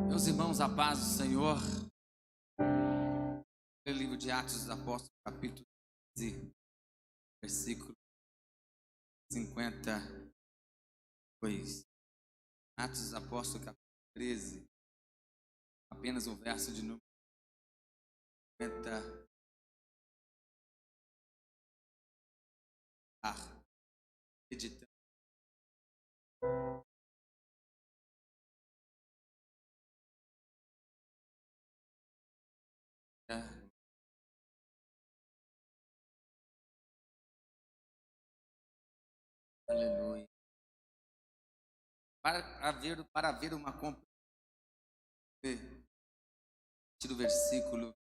Meus irmãos, a paz do Senhor. O livro de Atos dos Apóstolos, capítulo 13, versículo 52. Atos dos Apóstolos, capítulo 13, apenas o verso de número 50. Editando. Aleluia. Para ver uma compreensão do versículo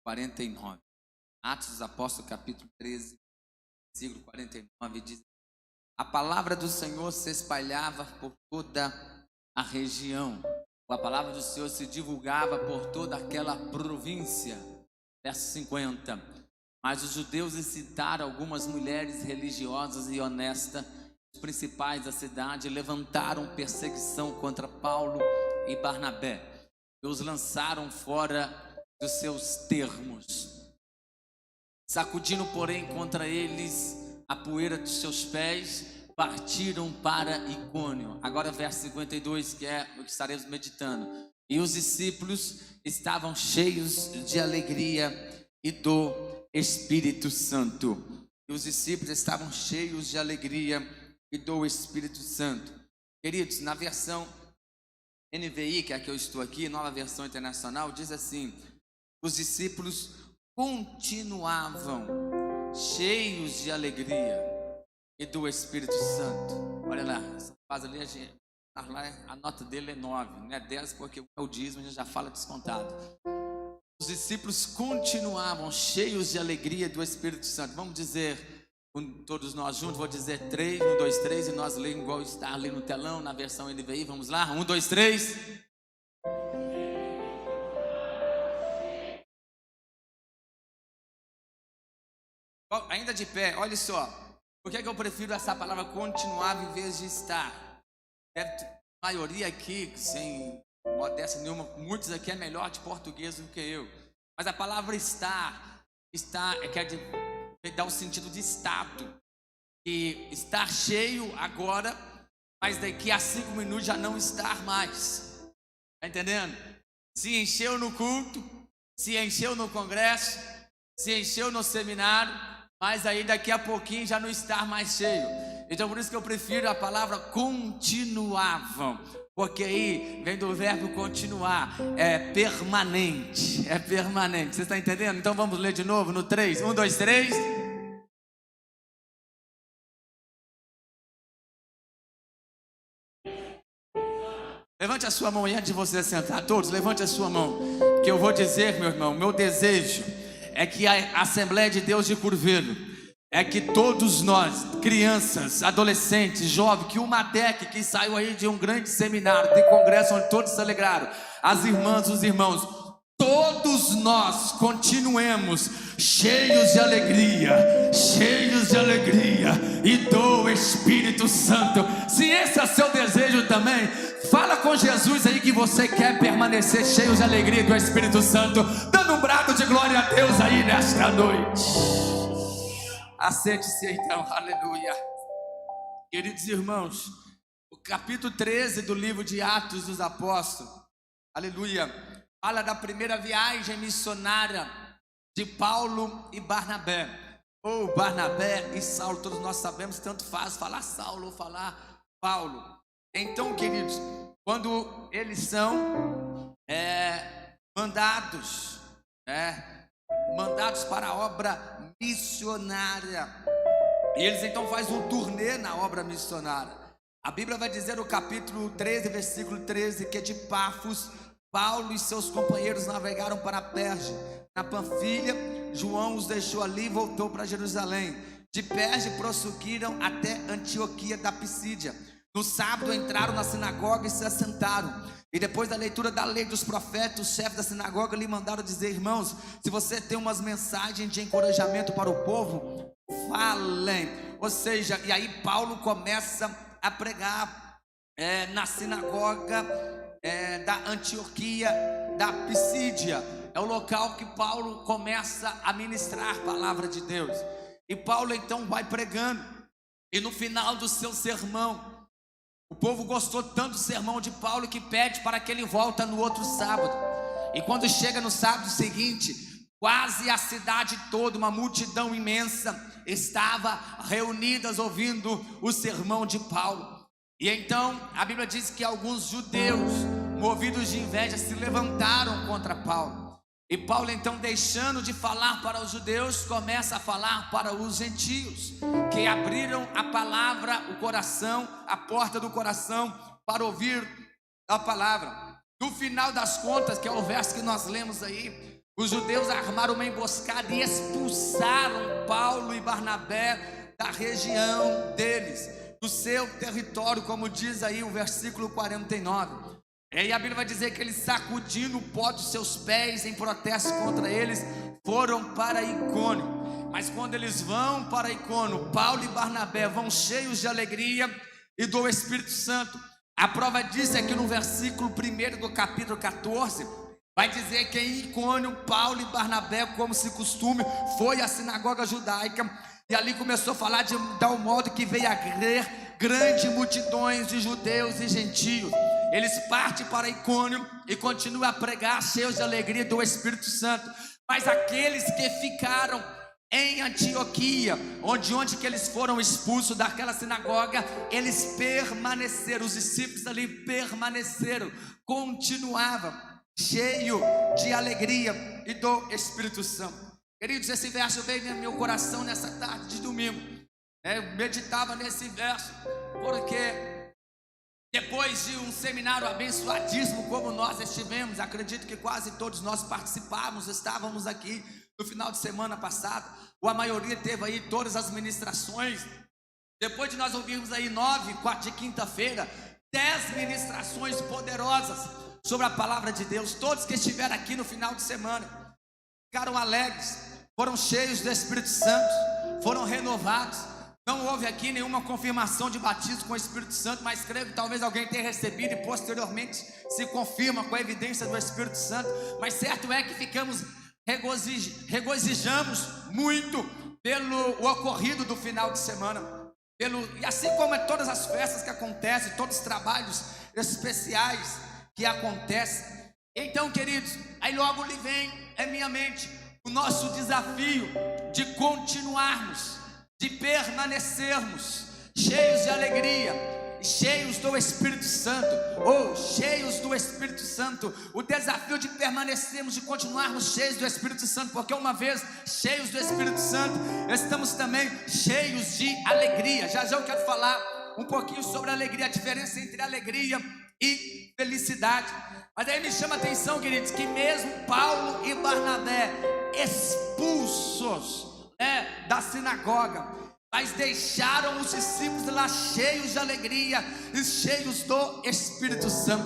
49. Atos dos Apóstolos, capítulo 13, versículo 49, diz: a palavra do Senhor se espalhava por toda a região. A palavra do Senhor se divulgava por toda aquela província. Verso 50. Mas os judeus incitaram algumas mulheres religiosas e honestas, os principais da cidade, levantaram perseguição contra Paulo e Barnabé e os lançaram fora dos seus termos, sacudindo, porém, contra eles a poeira dos seus pés, partiram para Icônio. Agora verso 52, que é o que estaremos meditando. E os discípulos estavam cheios de alegria e do Espírito Santo. E os discípulos estavam cheios de alegria e do Espírito Santo. Queridos, na versão NVI, que é a que eu estou aqui, nova versão internacional, diz assim: os discípulos continuavam cheios de alegria e do Espírito Santo. Olha lá, essa frase ali, a nota dele é 9, não é 10, porque o dízimo a gente já fala descontado. Os discípulos continuavam cheios de alegria do Espírito Santo. Vamos dizer, todos nós juntos, vou dizer 3, 1, 2, 3, e nós lemos igual está ali no telão, na versão NVI. Vamos lá, 1, 2, 3. Ainda de pé, olha só. Por que eu prefiro essa palavra continuava em vez de estar? A maioria aqui, sem modéstia nenhuma, muitos aqui é melhor de português do que eu. Mas a palavra estar quer dar o sentido de estado. E estar cheio agora, mas daqui a 5 minutos já não estar mais. Está entendendo? Se encheu no culto, se encheu no congresso, se encheu no seminário, mas aí daqui a pouquinho já não está mais cheio. Então por isso que eu prefiro a palavra continuavam, porque aí vem do verbo continuar, é permanente, é permanente. Você está entendendo? Então vamos ler de novo no 3, 1, 2, 3. Levante a sua mão aí antes de você sentar. Todos, levante a sua mão, que eu vou dizer, meu irmão, meu desejo é que a Assembleia de Deus de Curvelo, é que todos nós, crianças, adolescentes, jovens, que o Matec, que saiu aí de um grande seminário, de congresso onde todos se alegraram, as irmãs, os irmãos, todos nós continuemos cheios de alegria e do Espírito Santo. Se esse é seu desejo também, fala com Jesus aí que você quer permanecer cheio de alegria do Espírito Santo, dando um brado de glória a Deus aí nesta noite. Aceite-se então, aleluia. Queridos irmãos, o capítulo 13 do livro de Atos dos Apóstolos, aleluia, fala da primeira viagem missionária de Paulo e Barnabé, ou Barnabé e Saulo. Todos nós sabemos, tanto faz falar Saulo ou falar Paulo. Então, queridos, quando eles são mandados para a obra missionária, e eles então fazem um turnê na obra missionária. A Bíblia vai dizer no capítulo 13, versículo 13, que de Pafos, Paulo e seus companheiros navegaram para a Perge. Na Panfilha, João os deixou ali e voltou para Jerusalém. De Perge prosseguiram até Antioquia da Pisídia. No sábado entraram na sinagoga e se assentaram. E depois da leitura da lei dos profetas, o chefe da sinagoga lhe mandaram dizer: irmãos, se você tem umas mensagens de encorajamento para o povo, falem. Ou seja, e aí Paulo começa a pregar na sinagoga da Antioquia da Pisídia. É o local que Paulo começa a ministrar a palavra de Deus. E Paulo então vai pregando. E no final do seu sermão, o povo gostou tanto do sermão de Paulo que pede para que ele volte no outro sábado. E quando chega no sábado seguinte, quase a cidade toda, uma multidão imensa, estava reunida ouvindo o sermão de Paulo. E então a Bíblia diz que alguns judeus, movidos de inveja, se levantaram contra Paulo. E Paulo então, deixando de falar para os judeus, começa a falar para os gentios, que abriram a palavra, o coração, a porta do coração, para ouvir a palavra. No final das contas, que é o verso que nós lemos aí, os judeus armaram uma emboscada e expulsaram Paulo e Barnabé da região deles, do seu território, como diz aí o versículo 49. E aí a Bíblia vai dizer que eles, sacudindo o pó dos seus pés em protesto contra eles, foram para Icônio. Mas quando eles vão para Icônio, Paulo e Barnabé vão cheios de alegria e do Espírito Santo. A prova disso é que no versículo 1 do capítulo 14, vai dizer que em Icônio, Paulo e Barnabé, como se costume, foi à sinagoga judaica, e ali começou a falar de tal modo que veio a crer grandes multidões de judeus e gentios. Eles partem para Icônio e continuam a pregar cheios de alegria do Espírito Santo. Mas aqueles que ficaram em Antioquia, onde que eles foram expulsos daquela sinagoga, eles permaneceram, os discípulos ali permaneceram, continuavam cheio de alegria e do Espírito Santo. Queridos, esse verso veio no meu coração nessa tarde de domingo. Eu meditava nesse verso porque depois de um seminário abençoadíssimo como nós estivemos, acredito que quase todos nós participávamos, estávamos aqui no final de semana passado, ou a maioria teve aí todas as ministrações. Depois de nós ouvirmos aí 9, de quinta-feira, 10 ministrações poderosas sobre a palavra de Deus. Todos que estiveram aqui no final de semana ficaram alegres, foram cheios do Espírito Santo, foram renovados. Não houve aqui nenhuma confirmação de batismo com o Espírito Santo, mas creio que talvez alguém tenha recebido e posteriormente se confirma com a evidência do Espírito Santo. Mas certo é que ficamos, regozijamos muito pelo ocorrido do final de semana, e assim como é todas as festas que acontecem, todos os trabalhos especiais que acontecem. Então, queridos, aí logo lhe vem em minha mente o nosso desafio de continuarmos, de permanecermos cheios de alegria, cheios do Espírito Santo, cheios do Espírito Santo. O desafio de permanecermos, de continuarmos cheios do Espírito Santo, porque uma vez cheios do Espírito Santo, estamos também cheios de alegria. Já eu quero falar um pouquinho sobre a alegria, a diferença entre alegria e felicidade. Mas aí me chama a atenção, queridos, que mesmo Paulo e Barnabé expulsos da sinagoga, mas deixaram os discípulos lá cheios de alegria e cheios do Espírito Santo.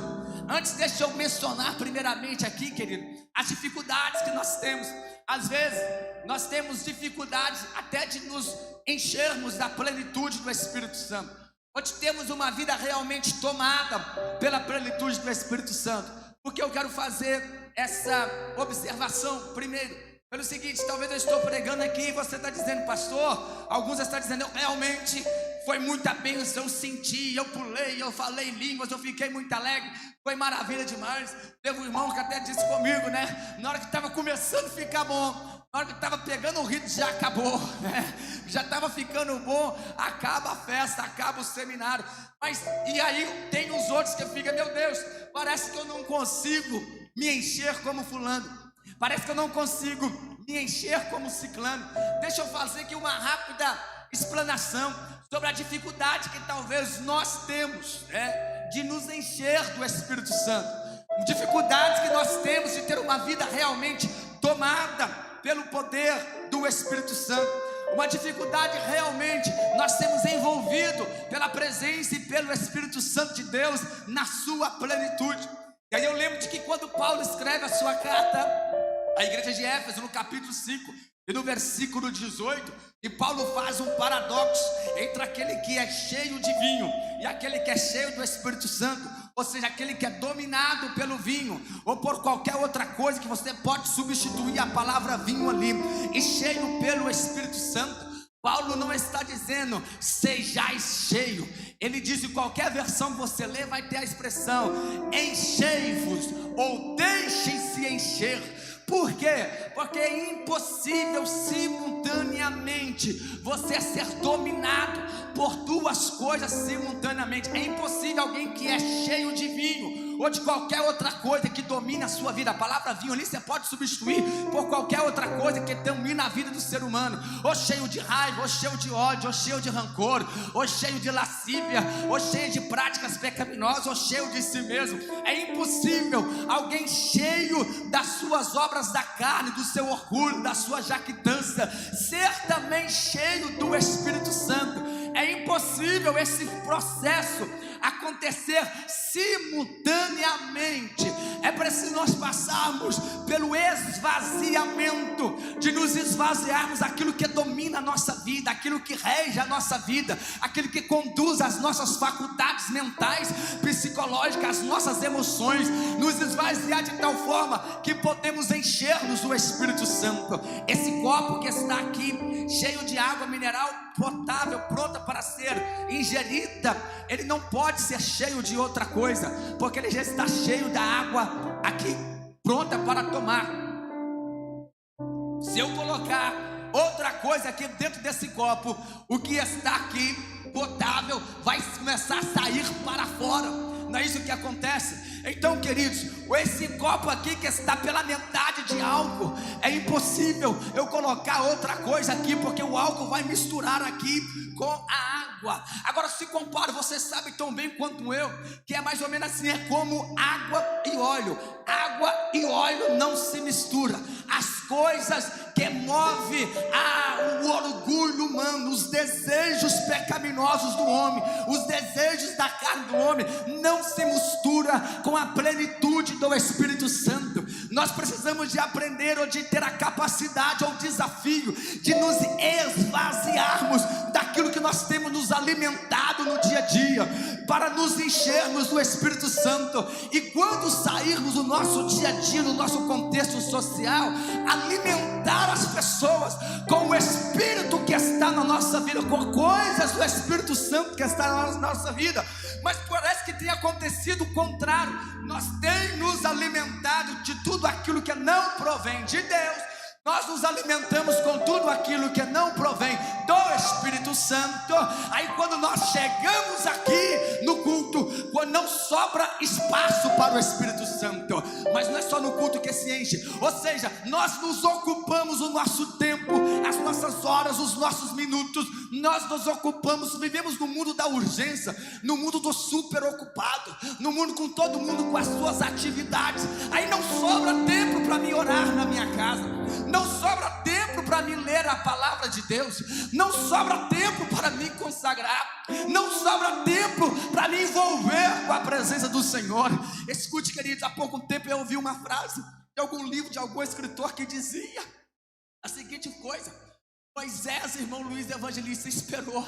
Antes, deixa eu mencionar primeiramente aqui, querido, as dificuldades que nós temos. Às vezes nós temos dificuldades até de nos enchermos da plenitude do Espírito Santo, onde temos uma vida realmente tomada pela plenitude do Espírito Santo. Porque eu quero fazer essa observação primeiro pelo seguinte: talvez eu estou pregando aqui e você está dizendo, pastor, alguns estão dizendo, realmente foi muita bênção, eu senti, eu pulei, eu falei em línguas, eu fiquei muito alegre, foi maravilha demais. Teve um irmão que até disse comigo, né, na hora que estava começando a ficar bom, na hora que estava pegando o ritmo, já acabou, né? Já estava ficando bom, acaba a festa, acaba o seminário. Mas e aí tem os outros que ficam, meu Deus, parece que eu não consigo me encher como fulano, parece que eu não consigo me encher como ciclano. Deixa eu fazer aqui uma rápida explanação sobre a dificuldade que talvez nós temos, de nos encher do Espírito Santo. Dificuldades que nós temos de ter uma vida realmente tomada pelo poder do Espírito Santo. Uma dificuldade realmente nós temos envolvido pela presença e pelo Espírito Santo de Deus na sua plenitude. E aí eu lembro de que quando Paulo escreve a sua carta à igreja de Éfeso, no capítulo 5 e no versículo 18, e Paulo faz um paradoxo entre aquele que é cheio de vinho e aquele que é cheio do Espírito Santo. ou seja, aquele que é dominado pelo vinho, ou por qualquer outra coisa que você pode substituir a palavra vinho ali, e cheio pelo Espírito Santo. Paulo não está dizendo sejais cheio, ele diz, em qualquer versão que você lê vai ter a expressão enchei-vos, ou deixem-se encher. Por quê? Porque é impossível simultaneamente você ser dominado por duas coisas simultaneamente. É impossível alguém que é cheio de vinho ou de qualquer outra coisa que domine a sua vida. A palavra vinho ali você pode substituir por qualquer outra coisa que domina a vida do ser humano, ou cheio de raiva, ou cheio de ódio, ou cheio de rancor, ou cheio de lascívia, ou cheio de práticas pecaminosas, ou cheio de si mesmo. É impossível alguém cheio das suas obras da carne, do seu orgulho, da sua jactância, ser também cheio do Espírito Santo. É impossível esse processo acontecer simultaneamente. É preciso nós passarmos pelo esvaziamento, de nos esvaziarmos aquilo que domina a nossa vida, aquilo que rege a nossa vida, aquilo que conduz as nossas faculdades mentais, psicológicas, as nossas emoções, nos esvaziar de tal forma que podemos encher-nos do Espírito Santo. Esse copo que está aqui, cheio de água mineral potável, pronta para ser ingerida, ele não pode ser cheio de outra coisa, porque ele já está cheio da água aqui, pronta para tomar. Se eu colocar outra coisa aqui dentro desse copo, o que está aqui potável vai começar a sair para fora. Não é isso que acontece? Então, queridos, esse copo aqui que está pela metade de álcool, é impossível eu colocar outra coisa aqui, porque o álcool vai misturar aqui com a água. Agora, se compara, você sabe tão bem quanto eu, que é mais ou menos assim, é como água e óleo. Água e óleo não se mistura. As coisas que movem o orgulho humano, os desejos pecaminosos do homem, os desejos da carne do homem, não se mistura com a plenitude do Espírito Santo. Nós precisamos de aprender, ou de ter a capacidade, ou o desafio de nos esvaziarmos daquilo que nós temos nos alimentado no dia a dia, para nos enchermos do Espírito Santo, e quando sairmos do nosso dia a dia, no nosso contexto social, alimentar as pessoas com o Espírito que está na nossa vida, com coisas do Espírito Santo que está na nossa vida. Mas parece que tem acontecido o contrário. Nós temos nos alimentado de tudo aquilo que não provém de Deus. Nós nos alimentamos com tudo aquilo que não provém do Espírito Santo. Aí quando nós chegamos aqui no culto, quando não sobra espaço para o Espírito Santo. Mas não é só no culto que se enche. Ou seja, nós nos ocupamos o nosso tempo, as nossas horas, os nossos minutos. Nós nos ocupamos, vivemos no mundo da urgência, no mundo do super ocupado, no mundo com todo mundo com as suas atividades. Aí não sobra tempo para me orar na minha casa, não sobra tempo para me ler a palavra de Deus, não sobra tempo para me consagrar, não sobra tempo para me envolver com a presença do Senhor. Escute, queridos, há pouco tempo eu ouvi uma frase de algum livro, de algum escritor, que dizia a seguinte coisa: Moisés, irmão Luiz Evangelista, esperou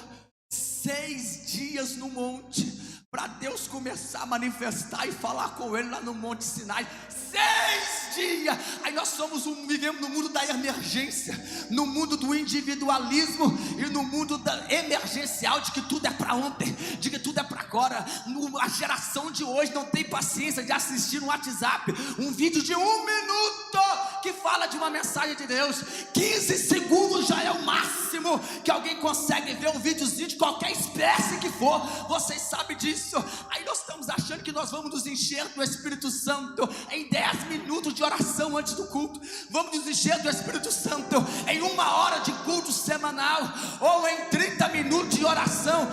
6 dias no monte para Deus começar a manifestar e falar com ele lá no Monte Sinai. 6 dias. Aí nós vivemos no mundo da emergência, no mundo do individualismo e no mundo emergencial, de que tudo é para ontem, de que tudo é para agora. A geração de hoje não tem paciência de assistir no WhatsApp um vídeo de 1 minuto que fala de uma mensagem de Deus. 15 segundos já é o máximo que alguém consegue ver um videozinho de qualquer espécie que for. Vocês sabem disso. Aí nós estamos achando que nós vamos nos encher do Espírito Santo em 10 minutos de oração antes do culto. Vamos nos encher do Espírito Santo em 1 hora de culto semanal, ou em 30 minutos de oração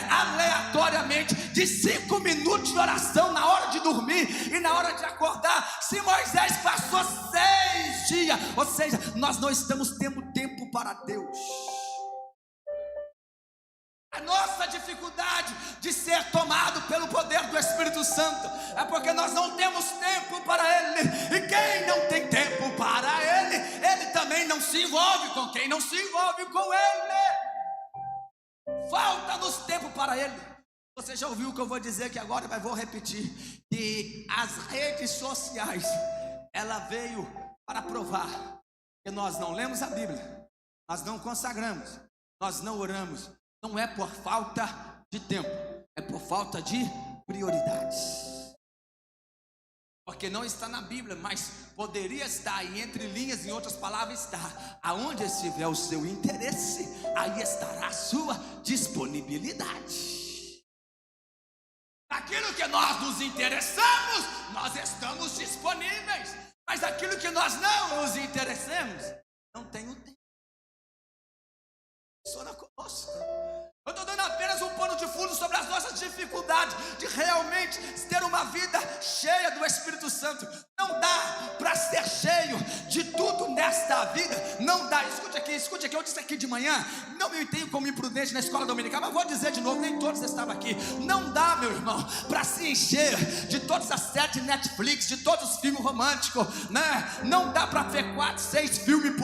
aleatoriamente, de 5 minutos de oração na hora de dormir e na hora de acordar. Se Moisés passou 6 dias, ou seja, nós não estamos tendo tempo para Deus. A nossa dificuldade de ser tomado pelo poder do Espírito Santo é porque nós não temos tempo para Ele. E quem não tem tempo para Ele, Ele também não se envolve com quem não se envolve com Ele. Falta-nos tempo para Ele. Você já ouviu o que eu vou dizer aqui agora, mas vou repetir. Que as redes sociais, ela veio para provar que nós não lemos a Bíblia, nós não consagramos, nós não oramos. Não é por falta de tempo, é por falta de prioridades. Porque não está na Bíblia, mas poderia estar, e entre linhas, em outras palavras, está. Aonde estiver o seu interesse, aí estará a sua disponibilidade. Aquilo que nós nos interessamos, nós estamos disponíveis. Mas aquilo que nós não nos interessamos, não tem o tempo. Funciona conosco. Eu estou dando apenas um pano de fundo sobre as nossas dificuldades de realmente ter uma vida cheia do Espírito Santo. Não dá para ser cheio de tudo nesta vida. Não dá. Escute aqui. Eu disse aqui de manhã, não me tenho como imprudente na escola dominical, mas vou dizer de novo, nem todos estavam aqui. Não dá, meu irmão, para se encher de todas as séries de Netflix, de todos os filmes românticos, né? Não dá para ver 4, 6 filmes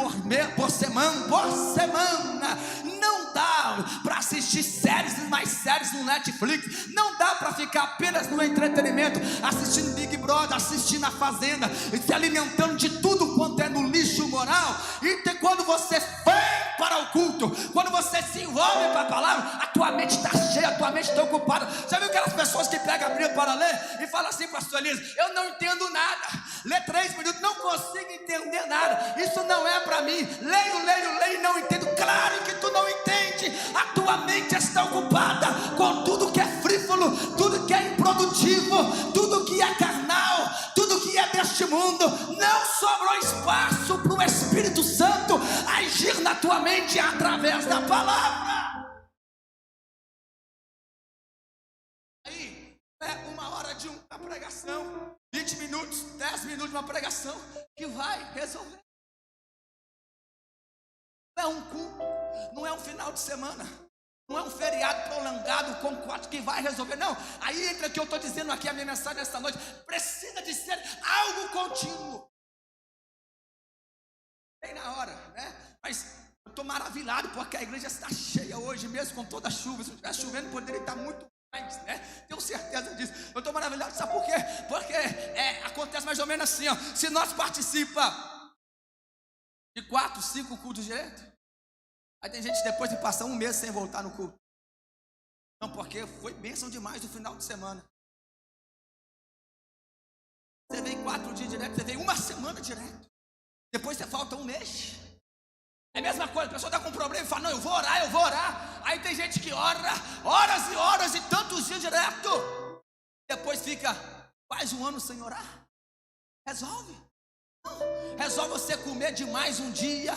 por semana. Não dá para assistir séries e mais séries no Netflix. Não dá para ficar apenas no entretenimento, assistindo Big Brother, assistindo A Fazenda, e se alimentando de tudo quanto é no lixo moral. E quando você vem para o culto, quando você se envolve para a palavra, a tua mente está cheia, a tua mente está ocupada. Já viu aquelas pessoas que pegam a Bíblia para ler e falam assim: pastor Elias, eu não entendo nada, lê 3 minutos, não consigo entender nada, isso não é para mim, leio e não entendo. Claro que tu não entende, a tua mente está ocupada com tudo que é frívolo, tudo que é improdutivo, tudo que é carnal, tudo que é deste mundo. Não sobrou espaço para o Espírito Santo agir na tua mente através da palavra. Aí é 1 hora de uma pregação, 20 minutos, 10 minutos de uma pregação que vai resolver. Não é um culto, não é um final de semana, não é um feriado prolongado com 4 que vai resolver. Não, aí entra o que eu estou dizendo aqui, a minha mensagem nesta noite. Precisa de ser algo contínuo. Bem na hora, né? Mas eu estou maravilhado porque a igreja está cheia hoje, mesmo com toda a chuva. Se não estivesse chovendo, poderia estar muito mais, né? Tenho certeza disso. Eu estou maravilhado, sabe por quê? Porque acontece mais ou menos assim, ó. Se nós participamos de 4, 5 cultos direto, aí tem gente depois de passar 1 mês sem voltar no culto. Não, porque foi bênção demais o final de semana. Você vem 4 dias direto, você vem 1 semana direto, depois você falta 1 mês. É a mesma coisa, a pessoa está com um problema e fala: não, eu vou orar. Aí tem gente que ora horas e horas e tantos dias direto, depois fica quase 1 ano sem orar. Resolve? Não. Resolve você comer demais um dia,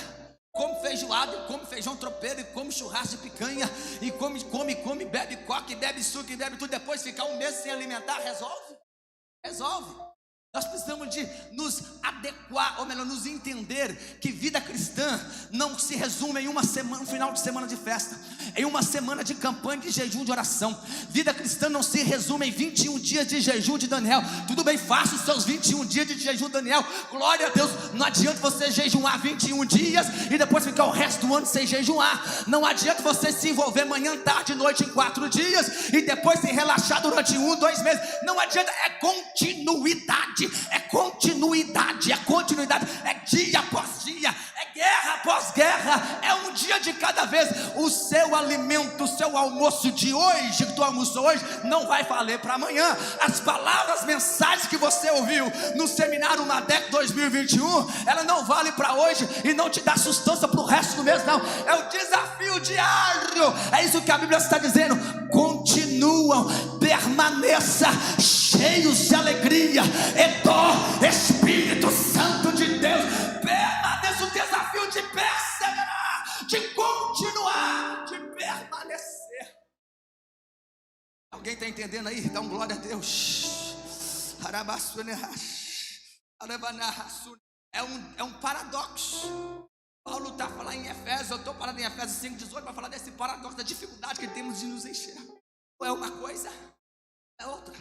come feijoada, e come feijão tropeiro, e come churrasco de picanha, e come, bebe coca, e bebe suco, e bebe tudo, depois ficar 1 mês sem alimentar. Resolve. Nós precisamos de nos adequar, ou melhor, nos entender que vida cristã não se resume em 1 semana, um final de semana de festa, em 1 semana de campanha de jejum de oração. Vida cristã não se resume em 21 dias de jejum de Daniel. Tudo bem, faça os seus 21 dias de jejum de Daniel, glória a Deus. Não adianta você jejuar 21 dias e depois ficar o resto do ano sem jejuar. Não adianta você se envolver manhã, tarde e noite em 4 dias e depois se relaxar durante 1, 2 meses. Não adianta, é continuidade. É continuidade, é dia após dia, é guerra após guerra, é um dia de cada vez. O seu alimento, o seu almoço de hoje, que tu almoçou hoje, não vai valer para amanhã. As palavras, as mensagens que você ouviu no seminário Madec 2021, ela não vale para hoje e não te dá sustância para o resto do mês, não. É o desafio diário, é isso que a Bíblia está dizendo. Continuam, permaneça cheios de alegria, Espírito Santo de Deus, permaneça. O desafio de perseverar, de continuar, de permanecer. Alguém está entendendo aí? Dá um glória a Deus. É um paradoxo. Paulo está falando em Efésios, eu estou falando em Efésios 5,18 para falar desse paradoxo da dificuldade que temos de nos encher. Ou é uma coisa, é outra.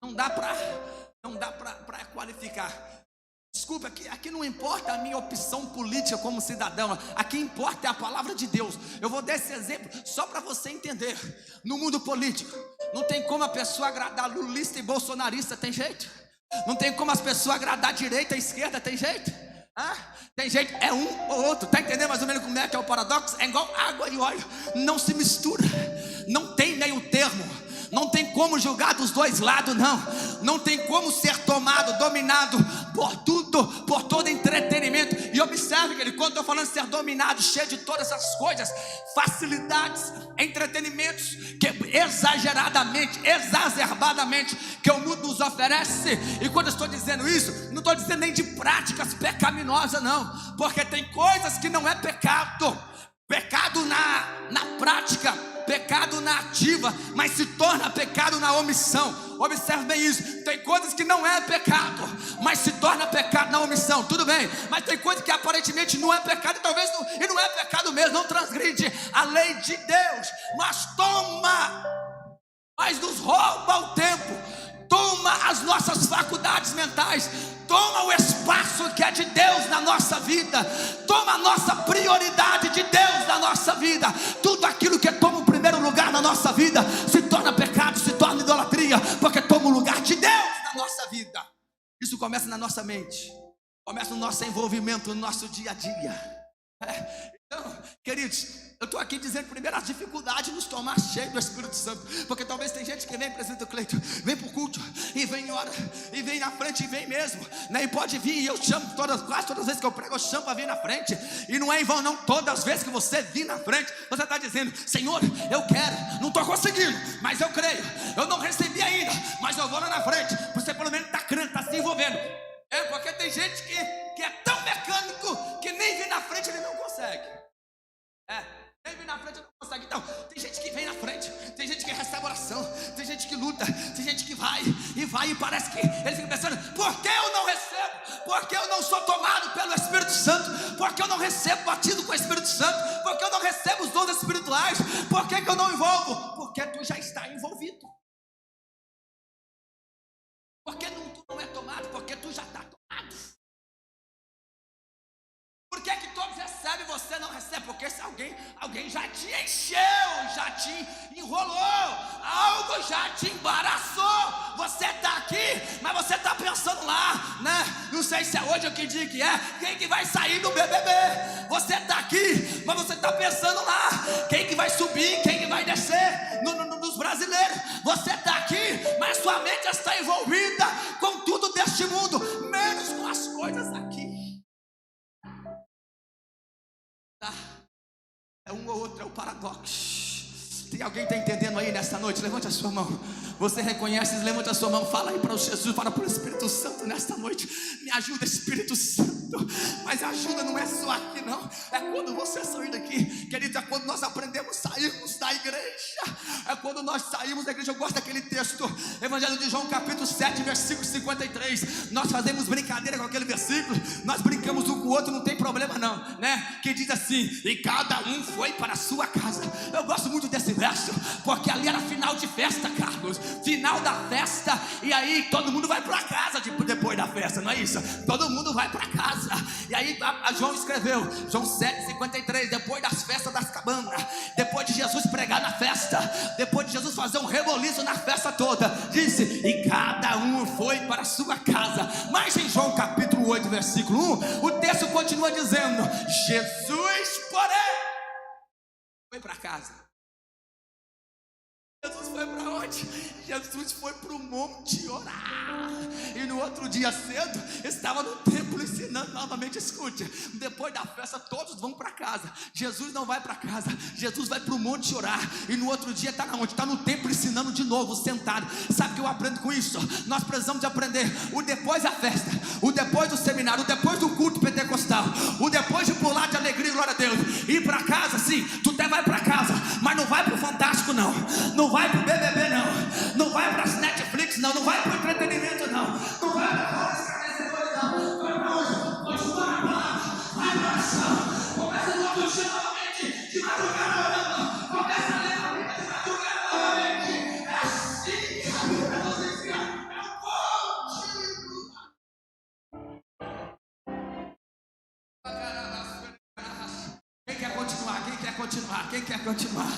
Não dá para qualificar. Desculpa, aqui não importa a minha opção política como cidadão, aqui importa é a palavra de Deus. Eu vou dar esse exemplo só para você entender. No mundo político, não tem como a pessoa agradar lulista e bolsonarista, tem jeito? Não tem como as pessoas agradar a direita e a esquerda, tem jeito? Tem jeito, é um ou outro. Tá entendendo mais ou menos como é que é o paradoxo? É igual água e óleo, não se mistura, não tem meio termo. Não tem como julgar dos dois lados, não. Não tem como ser tomado, dominado por tudo, por todo entretenimento. E observe, querido, quando eu estou falando de ser dominado, cheio de todas essas coisas, facilidades, entretenimentos, que exageradamente, exacerbadamente, que o mundo nos oferece. E quando eu estou dizendo isso, não estou dizendo nem de práticas pecaminosas, não. Porque tem coisas que não é pecado. Pecado na prática, pecado na ativa, mas se torna pecado na omissão. Observe bem isso. Tem coisas que não é pecado, mas se torna pecado na omissão. Tudo bem, mas tem coisa que aparentemente não é pecado, e talvez não é pecado mesmo, não transgride a lei de Deus, mas nos rouba o tempo, toma as nossas faculdades mentais, toma o espaço que é de Deus na nossa vida, toma a nossa prioridade de Deus na nossa vida. Tudo aquilo que toma o primeiro lugar na nossa vida se torna pecado, se torna idolatria, porque toma o lugar de Deus na nossa vida. Isso começa na nossa mente, começa no nosso envolvimento, no nosso dia a dia. Então, queridos, eu estou aqui dizendo primeiro as dificuldades de nos tomar cheio do Espírito Santo, porque talvez tem gente que vem, presbítero Cleiton, vem para o culto e vem ora, e vem na frente e vem mesmo, né? E pode vir, e eu chamo quase todas as vezes que eu prego, eu chamo para vir na frente, e não é em vão não. Todas as vezes que você vir na frente, você está dizendo: Senhor, eu quero, não estou conseguindo, mas eu creio, eu não recebi ainda, mas eu vou lá na frente. Você pelo menos está crendo, está se envolvendo. Porque tem gente que é tão mecânico que nem vir na frente ele não consegue. Nem vir na frente ele não consegue. Então, tem gente que vem na frente, tem gente que recebe oração, tem gente que luta, tem gente que vai e parece que ele fica pensando: por que eu não recebo? Por que eu não sou tomado pelo Espírito Santo? Por que eu não recebo batido com o Espírito Santo? Por que eu não recebo os dons espirituais? Por que eu não envolvo? Porque tu já está envolvido. Porque tu não é tomado? Porque tu já está tomado. Por que todos recebem e você não recebe? Porque se alguém já te encheu, já te enrolou, algo já te embaraçou. Você está aqui, mas você está pensando lá, né? Não sei se é hoje ou que dia que é, quem que vai sair do BBB. Você está aqui, mas você está pensando lá, quem que vai subir, quem que vai descer nos brasileiros. Você está aqui, mas sua mente está envolvida com tudo deste mundo, menos com as coisas aqui. É um ou outro, é o paradoxo. Tem alguém que está entendendo aí nessa noite? Levante a sua mão. Você reconhece, levante a sua mão. Fala aí para o Jesus, fala para o Espírito Santo nesta noite. Me ajuda, Espírito Santo. Mas a ajuda não é só aqui não. É quando você sair daqui, querido. É quando nós aprendemos a sairmos da igreja. É quando nós saímos da igreja. Eu gosto daquele texto, Evangelho de João capítulo 7, versículo 53. Nós fazemos brincadeira com aquele versículo. Nós brincamos um com o outro, não tem problema não, né? Que diz assim: e cada um foi para a sua casa. Eu gosto muito desse verso, porque ali era final de festa, Carlos. Final da festa. E aí todo mundo vai para casa depois da festa, não é isso? Todo mundo vai para casa. E aí a João escreveu, João 7,53, depois das festas das cabanas, depois de Jesus pregar na festa, depois de Jesus fazer um reboliço na festa toda, disse: e cada um foi para a sua casa. Mas em João capítulo 8, versículo 1, o texto continua dizendo: Jesus, porém, foi para casa. Jesus foi para onde? Jesus foi para o monte orar. E no outro dia cedo estava no templo ensinando novamente. Escute, depois da festa todos vão para casa. Jesus não vai para casa, Jesus vai para o monte orar. E no outro dia está onde? Está no templo ensinando de novo, sentado. Sabe o que eu aprendo com isso? Nós precisamos de aprender o depois da festa, o depois do seminário, o depois do culto pentecostal, o depois de pular de alegria e glória a Deus. Ir para casa, sim, tu até vai para casa, mas não vai para o Fantástico não, não vai para o BBB não vai para as Netflix não vai para o entretenimento não vai para os escravizadores não, vai para onde? Continua na palavra, vai para a ação, começa no outro dia novamente, de madrugada orando, começa a ler a Bíblia de madrugada novamente. É assim que a Bíblia nos ensina, é um ponto. continuar?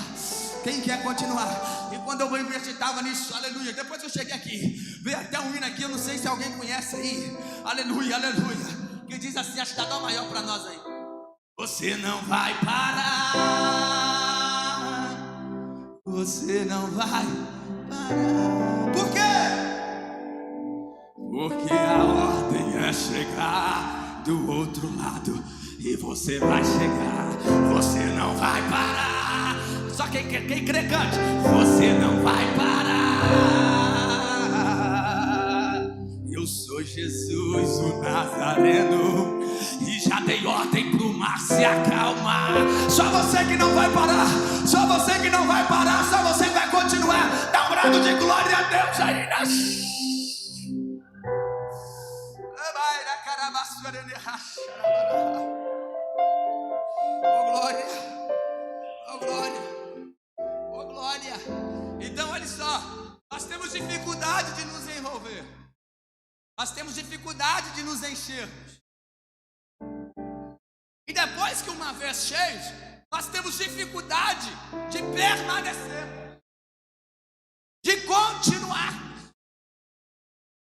Quem quer continuar? E quando eu meditava nisso, aleluia, depois que eu cheguei aqui, veio até um hino aqui, eu não sei se alguém conhece aí, aleluia, aleluia, que diz assim, acho que dá uma maior para nós aí. Você não vai parar, você não vai parar. Por quê? Porque a ordem é chegar do outro lado, e você vai chegar, você não vai parar. Só quem crê cante, você não vai parar. Eu sou Jesus o Nazareno, e já dei ordem pro mar se acalmar. Só você que não vai parar, só você que não vai parar, só você que vai continuar. Dá um brado de glória a Deus aí, né? Oh glória, oh glória, oh glória. Então olha só, nós temos dificuldade de nos envolver, nós temos dificuldade de nos enchermos. E depois que uma vez cheios, nós temos dificuldade de permanecer, de continuar.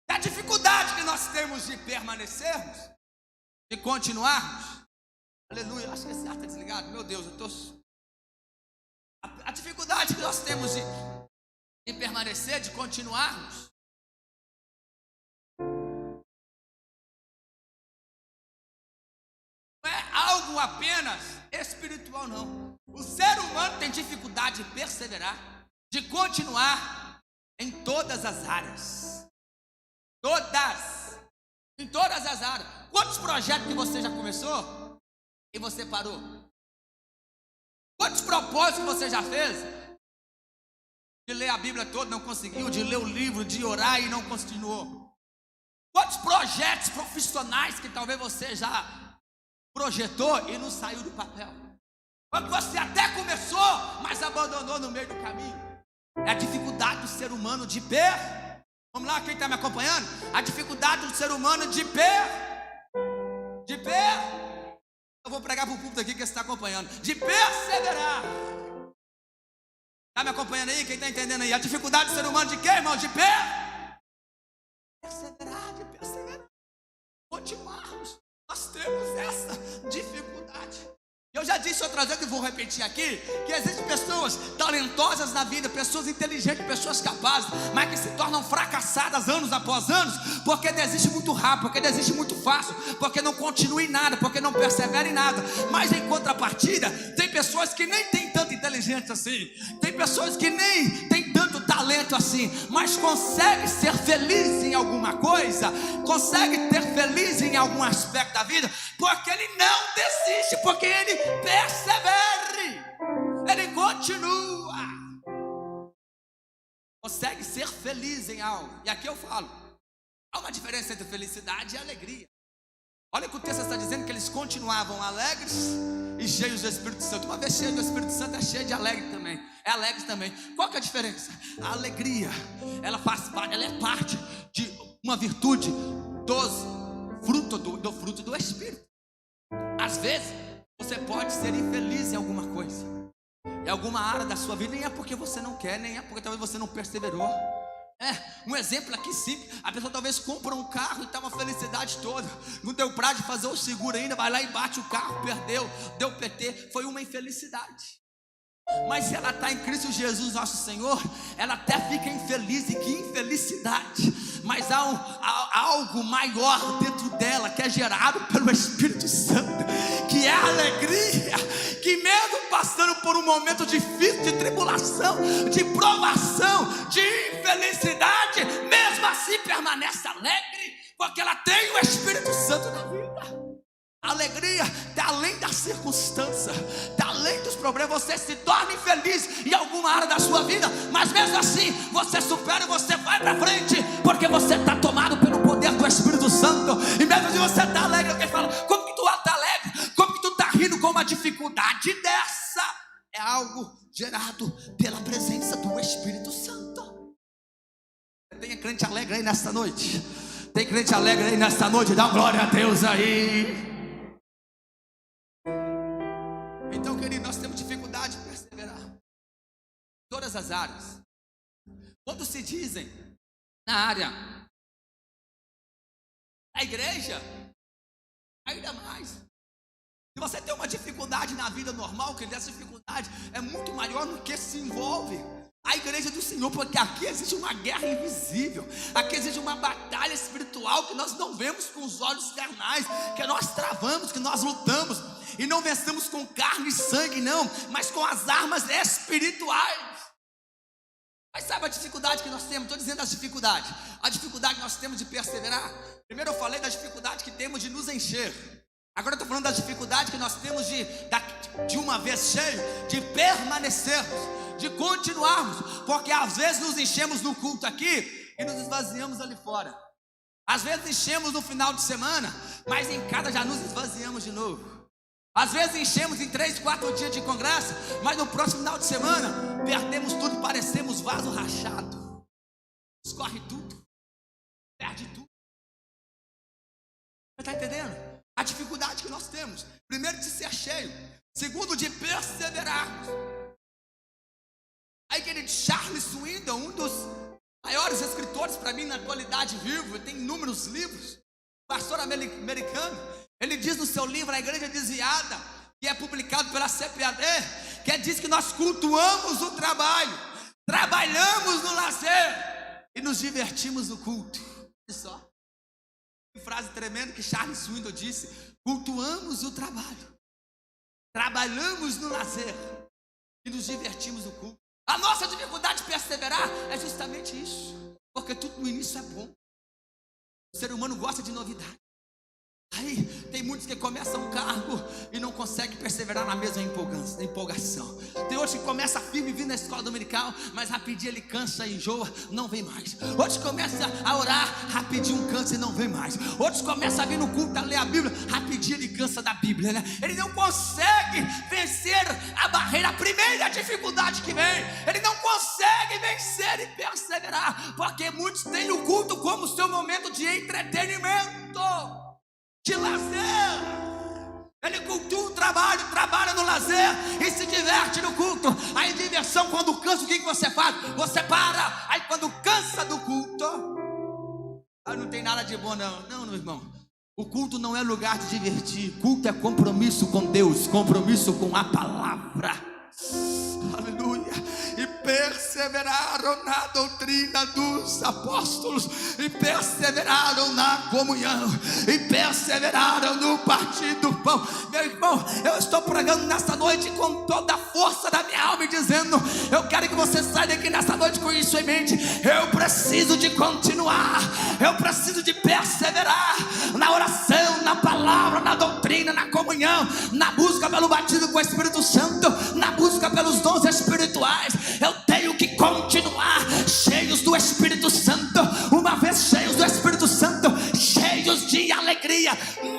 A dificuldade que nós temos de permanecermos, de continuarmos. Aleluia, acho que esse ar está desligado. Meu Deus, eu estou. A dificuldade que nós temos de permanecer, de continuarmos, não é algo apenas espiritual, não. O ser humano tem dificuldade de perseverar, de continuar em todas as áreas. Todas, em todas as áreas. Quantos projetos que você já começou e você parou? Quantos propósitos que você já fez? De ler a Bíblia toda, não conseguiu. De ler o livro, de orar e não continuou. Quantos projetos profissionais que talvez você já projetou e não saiu do papel? Quando você até começou, mas abandonou no meio do caminho. É a dificuldade do ser humano de Vamos lá, quem está me acompanhando? A dificuldade do ser humano de eu vou pregar para o público aqui que você está acompanhando. De perseverar. Está me acompanhando aí? Quem está entendendo aí? A dificuldade do ser humano de quê, irmão? De perseverar, de perseverar. Continuarmos. Nós temos essa dificuldade. Eu já disse outras vezes e vou repetir aqui, que existem pessoas talentosas na vida, pessoas inteligentes, pessoas capazes, mas que se tornam fracassadas anos após anos, porque desiste muito rápido, porque desiste muito fácil, porque não continua em nada, porque não persevera em nada. Mas em contrapartida, tem pessoas que nem têm tanta inteligência assim, tem pessoas que nem têm tanto talento assim, mas consegue ser feliz em alguma coisa, consegue ter feliz em algum aspecto da vida, porque ele não desiste, porque ele persevere, ele continua, consegue ser feliz em algo. E aqui eu falo, há uma diferença entre felicidade e alegria. Olha o que o texto está dizendo, que eles continuavam alegres e cheios do Espírito Santo. Uma vez cheio do Espírito Santo é cheio de alegre também, é alegre também. Qual que é a diferença? A alegria, ela é parte de uma virtude do fruto do Espírito. Às vezes você pode ser infeliz em alguma coisa, em alguma área da sua vida, nem é porque você não quer, nem é porque talvez você não perseverou. Um exemplo aqui simples, a pessoa talvez compra um carro e está uma felicidade toda, não deu prazo de fazer o seguro ainda, vai lá e bate o carro, perdeu, deu PT, foi uma infelicidade. Mas se ela está em Cristo Jesus nosso Senhor, ela até fica infeliz. E que infelicidade! Mas há algo maior dentro dela, que é gerado pelo Espírito Santo, que é a alegria, que mesmo passando por um momento difícil, de tribulação, de provação, de infelicidade, mesmo assim permanece alegre, porque ela tem o Espírito Santo na vida. A alegria está além da circunstância, está além dos problemas. Você se torna infeliz em alguma área da sua vida, mas mesmo assim você supera e você vai para frente, porque você está tomado pelo poder do Espírito Santo. E mesmo se você está alegre, alguém fala: como que tu está alegre? Como que tu está rindo com uma dificuldade dessa? É algo gerado pela presença do Espírito Santo. Tem crente alegre aí nesta noite? Tem crente alegre aí nesta noite? Dá glória a Deus aí. Então, querido, nós temos dificuldade de perseverar. as áreas. Quando se dizem na área da igreja, ainda mais. Se você tem uma dificuldade na vida normal, que essa dificuldade é muito maior do que se envolve a igreja do Senhor, porque aqui existe uma guerra invisível, aqui existe uma batalha espiritual que nós não vemos com os olhos carnais, que nós travamos, que nós lutamos, e não vencemos com carne e sangue não, mas com as armas espirituais. Mas sabe a dificuldade que nós temos? Estou dizendo a dificuldade que nós temos de perseverar. Primeiro eu falei da dificuldade que temos de nos encher, agora eu estou falando da dificuldade que nós temos de uma vez cheio, de permanecermos, de continuarmos, porque às vezes nos enchemos no culto aqui e nos esvaziamos ali fora. Às vezes enchemos no final de semana, mas em casa já nos esvaziamos de novo. Às vezes enchemos em 3, 4 dias de congresso, mas no próximo final de semana perdemos tudo, parecemos vaso rachado. Escorre tudo, perde tudo. Você está entendendo? A dificuldade que nós temos, primeiro de ser cheio, segundo de perseverarmos. Aí querido, Charles Swindoll, um dos maiores escritores para mim na atualidade vivo, tem inúmeros livros, pastor americano, ele diz no seu livro A Igreja Desviada, que é publicado pela CPAD, que diz que nós cultuamos o trabalho, trabalhamos no lazer e nos divertimos no culto. Olha só, que frase tremenda que Charles Swindoll disse: cultuamos o trabalho, trabalhamos no lazer e nos divertimos no culto. A nossa dificuldade de perseverar é justamente isso, porque tudo no início é bom. O ser humano gosta de novidade. Aí tem muitos que começam um cargo e não conseguem perseverar na mesma empolgação. Tem outros que começam firme vindo na escola dominical, mas rapidinho ele cansa e enjoa, não vem mais. Outros começam a orar, rapidinho cansa e não vem mais. Outros começam a vir no culto a ler a Bíblia, rapidinho ele cansa da Bíblia, né? Ele não consegue vencer a barreira, a primeira dificuldade que vem. Ele não consegue vencer e perseverar, porque muitos têm o culto como seu momento de entretenimento, de lazer. Ele cultua o trabalho, trabalha no lazer e se diverte no culto. Aí diversão, quando cansa, o que você faz? Você para. Aí quando cansa do culto, aí não tem nada de bom não, meu irmão. O culto não é lugar de divertir. Culto é compromisso com Deus, compromisso com a palavra. Aleluia. E perseveraram na doutrina dos apóstolos, e perseveraram na comunhão, e perseveraram no partir do pão. Meu irmão, eu estou pregando nessa noite com toda a força da minha alma e dizendo: eu quero que você saia daqui nessa noite com isso em mente. Eu preciso de continuar, eu preciso de perseverar na oração, na palavra, na doutrina, na comunhão, na busca pelo batismo com o Espírito Santo, na busca pelos dons espirituais. Eu tenho que continuar cheios do Espírito Santo. Uma vez cheios do Espírito Santo, cheios de alegria,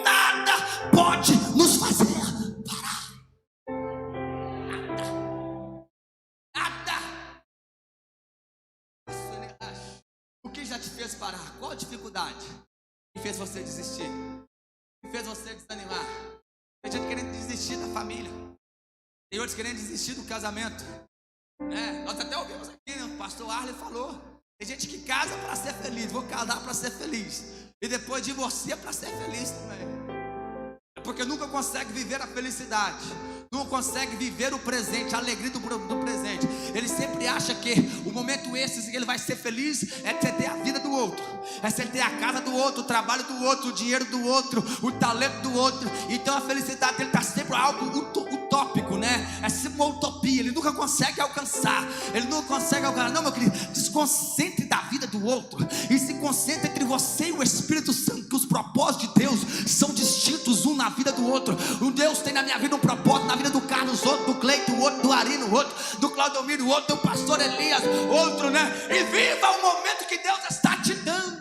nada pode nos fazer parar. Nada. O que já te fez parar? Qual a dificuldade que fez você desistir? Que fez você desanimar? Tem gente querendo desistir da família, tem outros querendo desistir do casamento. Nós até ouvimos aqui, né? O pastor Arley falou: tem gente que casa para ser feliz, vou casar para ser feliz, e depois divorcia para ser feliz também. É porque nunca consegue viver a felicidade, não consegue viver o presente, a alegria do presente. Ele sempre acha que o momento esse que ele vai ser feliz é ter a vida do outro, é ser ter a casa do outro, o trabalho do outro, o dinheiro do outro, o talento do outro. Então a felicidade dele está sempre algo utópico, né? É sempre uma utopia, ele nunca consegue alcançar. Não, meu querido, desconcentre da vida do outro e se concentre entre você e o Espírito Santo, que os propósitos de Deus são distintos um na vida do outro. Um Deus tem na minha vida um propósito, na vida do Carlos outro, do Cleito outro, do Arino outro, do Claudomiro outro, do pastor Elias outro, né? E viva o momento que Deus está te dando.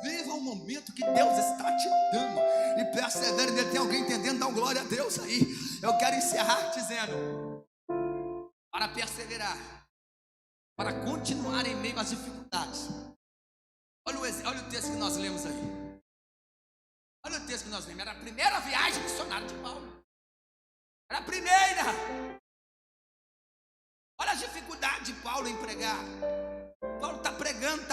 Viva o momento que Deus está te dando e persevere nele. Tem alguém entendendo? Dá glória a Deus aí. Eu quero encerrar dizendo: para perseverar, para continuar em meio às dificuldades. Olha o texto que nós lemos aí. Olha o texto que nós lemos. Era a primeira viagem missionária de Paulo. Era a primeira. dificuldade de Paulo em pregar? Paulo está pregando.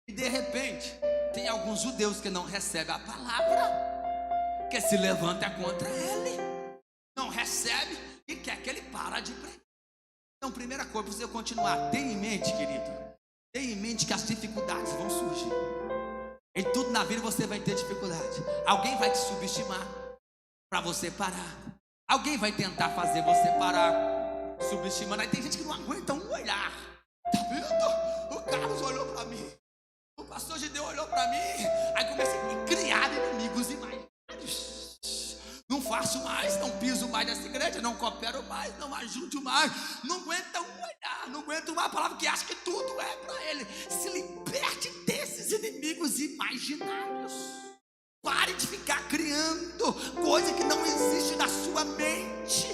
E de repente, tem alguns judeus que não recebem a palavra, que se levanta contra ele, não recebe e quer que ele para de pregar. Então, primeira coisa, para você continuar, tenha em mente, querido, tenha em mente que as dificuldades vão surgir. Em tudo na vida você vai ter dificuldade. Alguém vai te subestimar para você parar. Alguém vai tentar fazer você parar, subestimando. Aí tem gente que não aguenta um olhar. Tá vendo? O Carlos olhou para mim, o pastor Gideão olhou para mim. Aí começa a criar inimigos imaginários. Não faço mais, não piso mais nessa igreja, não coopero mais, não ajudo mais. Não aguenta um olhar, não aguenta uma palavra, que acha que tudo é para ele. Se liberte desses inimigos imaginários. Pare de ficar criando coisa que não existe na sua mente.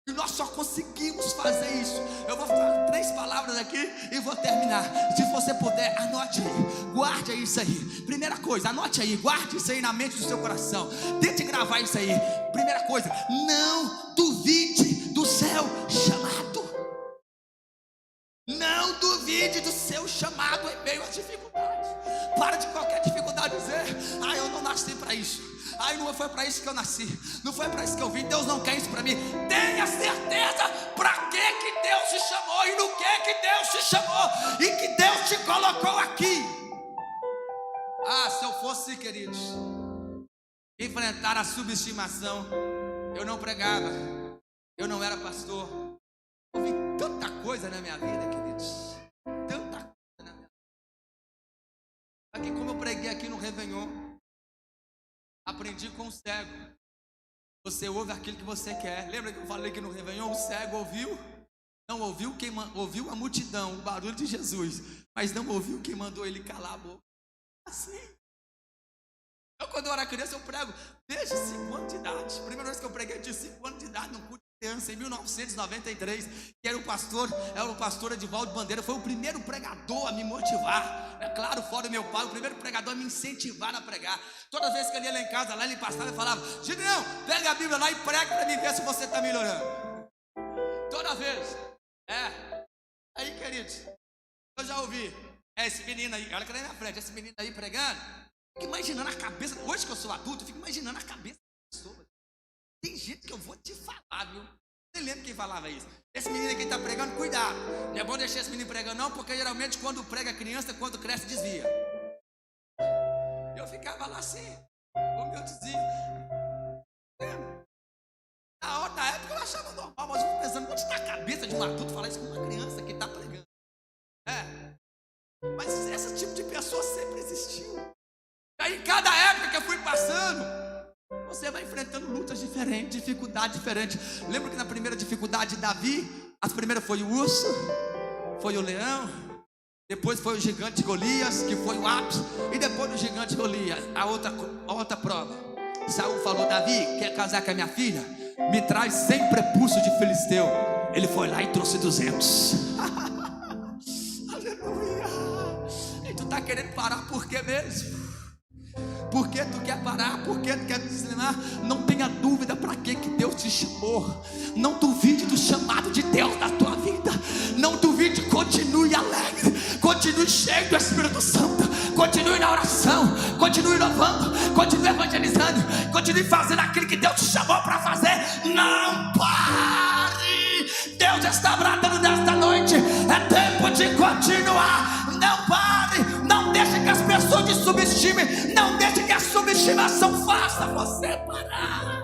E nós só conseguimos fazer isso. Eu vou falar 3 palavras aqui e vou terminar. Se você puder, anote aí, guarde isso aí. Primeira coisa, anote aí, guarde isso aí na mente do seu coração. Tente gravar isso aí. Primeira coisa, não duvide do seu chamado. Não duvide do seu chamado em meio às dificuldades. Para de qualquer dificuldade dizer: eu não nasci para isso. Não foi para isso que eu nasci. Não foi para isso que eu vim. Deus não quer isso para mim. Tenha certeza para que Deus te chamou e no que Deus te chamou e que Deus te colocou aqui. Se eu fosse, queridos, enfrentar a subestimação, eu não pregava, eu não era pastor. Eu vi tanta coisa na minha vida, queridos, tanta coisa na minha vida. Aqui, como eu preguei aqui no Réveillon, aprendi com o cego. Você ouve aquilo que você quer. Lembra que eu falei que no Réveillon o cego ouviu? Não ouviu quem ouviu a multidão, o barulho de Jesus, mas não ouviu quem mandou ele calar a boca. Assim. Quando eu era criança, eu prego desde 5 anos de idade. A primeira vez que eu preguei, eu tinha 5 anos de idade, num culto de criança, em 1993, que era o pastor Edivaldo Bandeira. Foi o primeiro pregador a me motivar. É claro, fora meu pai, o primeiro pregador a me incentivar a pregar. Toda vez que ele ia lá em casa, lá ele passava e falava: Gideão, pega a Bíblia lá e prega para mim ver se você está melhorando. Toda vez. Aí, queridos, eu já ouvi esse menino aí, olha que ele na frente, esse menino aí pregando. Fico imaginando a cabeça, hoje que eu sou adulto, eu fico imaginando a cabeça da pessoa. Tem gente que eu vou te falar, viu? Nem lembro quem falava isso. Esse menino aqui está pregando, cuidado. Não é bom deixar esse menino pregando não, porque geralmente quando prega criança, quando cresce, desvia. Eu ficava lá assim, como eu dizia. Na outra época eu achava normal, mas eu fico pensando, onde está a cabeça de um adulto falar isso com uma criança que está pregando? Mas esse tipo de pessoa sempre existiu. Aí, cada época que eu fui passando, você vai enfrentando lutas diferentes, dificuldades diferentes. Lembra que na primeira dificuldade de Davi, a primeira foi o urso, foi o leão, depois foi o gigante Golias, que foi o ápice, e depois do gigante Golias, a outra prova. Saul falou: Davi, quer casar com a minha filha? Me traz 100 prepúcios de filisteu. Ele foi lá e trouxe 200. Aleluia. E tu tá querendo parar por quê mesmo? Por que tu quer parar? Por que tu quer desanimar? Não tenha dúvida para que Deus te chamou. Não duvide do chamado de Deus na tua vida. Não duvide, continue alegre, continue cheio do Espírito Santo, continue na oração, continue louvando, continue evangelizando, continue fazendo aquilo que Deus te chamou para fazer. Não pare. Deus está bradando nesta noite. É tempo de continuar. Não pare. Não deixe que as pessoas te subestimem. Não deixe que a subestimação faça você parar.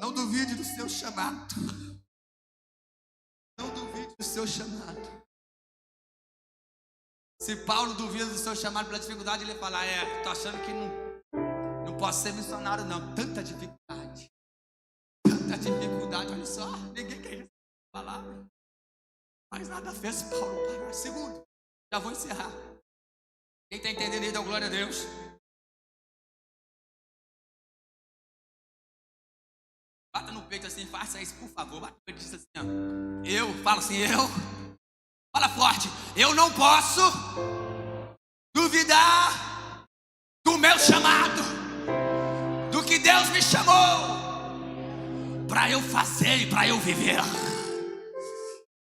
Não duvide do seu chamado. Não duvide do seu chamado. Se Paulo duvida do seu chamado pela dificuldade, ele fala: tô achando que não posso ser missionário não. Tanta dificuldade. Olha só, ninguém quer falar. Mas nada fez Paulo parar. Segundo, já vou encerrar. Quem está entendendo aí, dá glória a Deus. Bata no peito assim, faça isso, por favor. Bata no peito e diz assim, fala assim, fala forte, eu não posso duvidar do meu chamado. me chamou para eu fazer e para eu viver.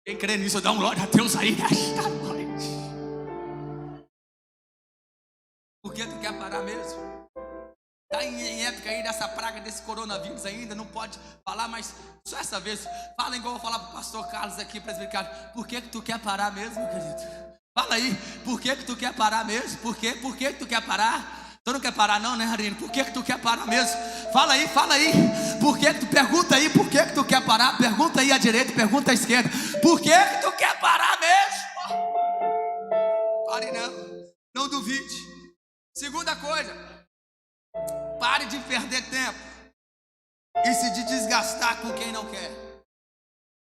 Quem crê nisso, dá um glória a Deus aí nesta noite. Por que tu quer parar mesmo? Está em época aí dessa praga, desse coronavírus ainda, não pode falar, mas só essa vez, fala igual eu vou falar para o pastor Carlos aqui, presbiteriano. Por que tu quer parar mesmo, querido? Fala aí, por que tu quer parar mesmo? Por que tu quer parar? Tu não quer parar não, né, Harine? Por que tu quer parar mesmo? Fala aí, por que tu, pergunta aí, por que tu quer parar? Pergunta aí à direita, pergunta à esquerda. Por que tu quer parar mesmo? Pare não duvide. Segunda coisa, pare de perder tempo e se de desgastar com quem não quer.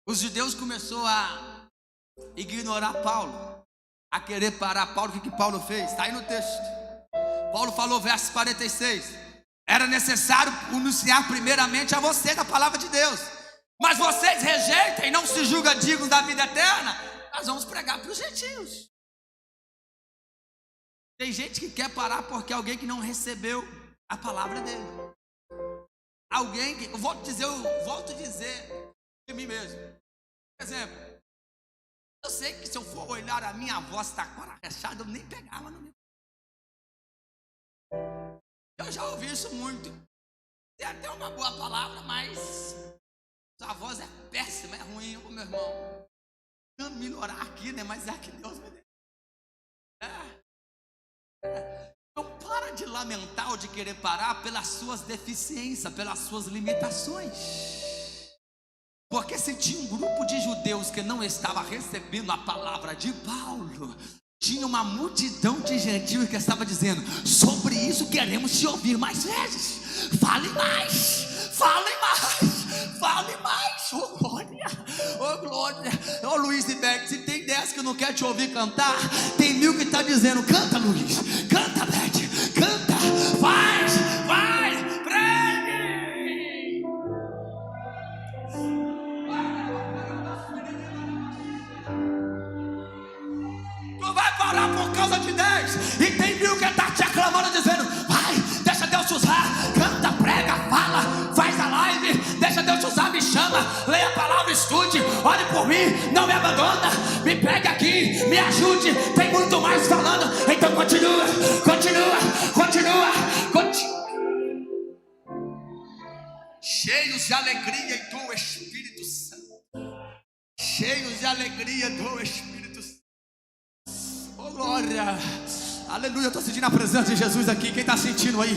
Os judeus começaram a ignorar Paulo, a querer parar Paulo. O que Paulo fez? Está aí no texto. Paulo falou, verso 46: era necessário anunciar primeiramente a você da palavra de Deus, mas vocês rejeitam e não se julgam dignos da vida eterna. Nós vamos pregar para os gentios. Tem gente que quer parar porque alguém que não recebeu a palavra dele. Alguém que, eu volto a dizer de mim mesmo. Por exemplo, eu sei que se eu for olhar a minha voz está rachada, eu nem pegava no meu. Eu já ouvi isso muito. Tem até uma boa palavra, mas sua voz é péssima, é ruim, meu irmão. Não melhorar aqui, né? Mas é que Deus me deu. Então para de lamentar ou de querer parar pelas suas deficiências, pelas suas limitações. Porque se tinha um grupo de judeus que não estava recebendo a palavra de Paulo, tinha uma multidão de gentios que estava dizendo: sobre isso queremos te ouvir mais vezes. Fale mais. Oh glória, oh glória. Oh Luiz e Beck, se tem 10 que não quer te ouvir cantar, tem 1000 que está dizendo: canta Luiz, canta Beck, canta, vai, pregue. Tu vai parar por causa de 10, e tem 1000 que está te aclamando dizendo: vai, deixa Deus te usar, canta, prega, fala, faz a live, deixa Deus te usar, me chama, leia a palavra, estude, ore por mim, não me abandona, me pegue aqui, me ajude, tem muito mais falando. Então continua. Cheios de alegria do Espírito Santo. Cheios de alegria do Espírito Santo. Oh glória, aleluia. Eu estou sentindo a presença de Jesus aqui. Quem está sentindo aí?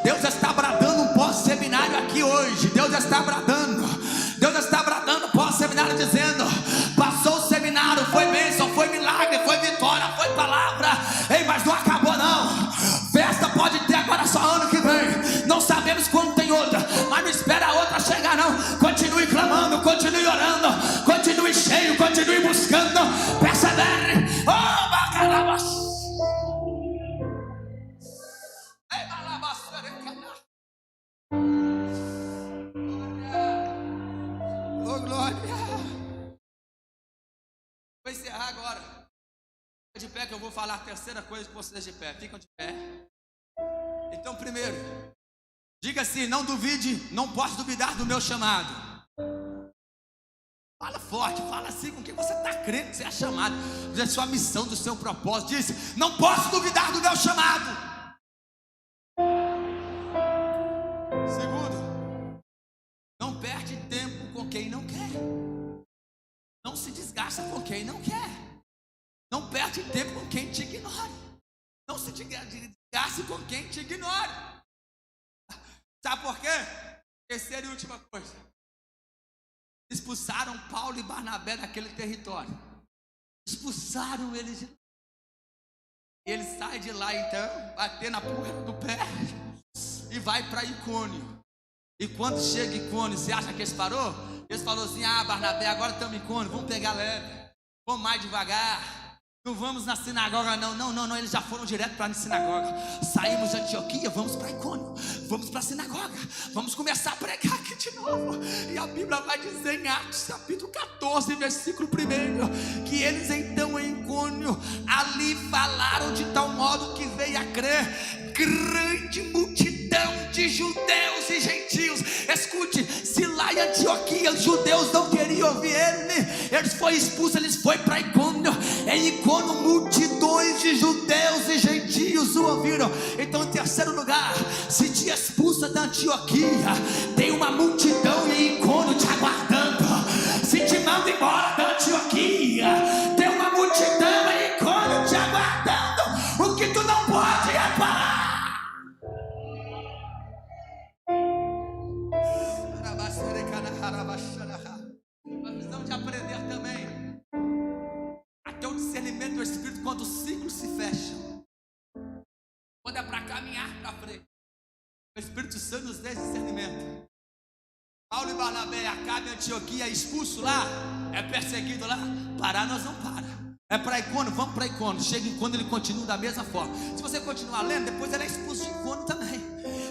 Deus está bradando um pós-seminário aqui hoje. Deus está bradando pós-seminário, dizendo: passou o seminário, foi bênção, foi milagre, foi vitória, foi palavra. Ei, mas não acabou não. Festa pode ter agora só ano que vem. Não sabemos quando tem outra, mas não espera a outra chegar não. Continue clamando, continue orando, continue cheio, continue buscando, persevere. Oh, bacarabas. Oh glória. Vou encerrar agora. Fica de pé que eu vou falar a terceira coisa com vocês de pé. Ficam de pé. Então, primeiro, diga assim: não duvide, não posso duvidar do meu chamado. Fala forte, fala assim com quem você está crendo que você é chamado, da sua missão, do seu propósito. Diz: não posso duvidar do meu chamado. Segundo, não perde tempo com quem não quer. Não se desgasta com quem não quer. Não perde tempo com quem te ignora. Não se desgaste com quem te ignora. Sabe por quê? Terceira e última coisa: expulsaram Paulo e Barnabé daquele território. Expulsaram eles de lá. Ele sai de lá então, bater na poeira do pé, e vai para Icônio. E quando chega em Icônio, você acha que eles parou? Eles falaram assim: ah, Barnabé, agora estamos em Icônio, vamos pegar leve, vamos mais devagar. Não vamos na sinagoga não, eles já foram direto para a sinagoga. Saímos de Antioquia, vamos para Icônio, vamos para a sinagoga, vamos começar a pregar aqui de novo. E a Bíblia vai dizer em Atos capítulo 14, versículo 1, que eles então em Icônio ali falaram de tal modo que veio a crer grande multidão de judeus Escute, se lá em Antioquia os judeus não queriam ouvir eles foram expulsos, eles foram para Icônio. Em Icônio multidões de judeus e gentios o ouviram. Então, em terceiro lugar, se te expulsa da Antioquia, tem uma multidão em Icônio te aguardando. Se te manda embora da Antioquia, tem uma multidão em Icônio te aguardando. O que tu não pode é parar. Uma visão de aprender também a ter o discernimento do Espírito quando os ciclos se fecham, quando é para caminhar para frente. O Espírito Santo nos dá esse discernimento. Paulo e Barnabé, Acabe e Antioquia, expulso lá, é perseguido lá. Parar nós não para. É para Icônio, vamos para Icônio. Chega em Icônio, ele continua da mesma forma. Se você continuar lendo, depois ele é expulso de Icônio também.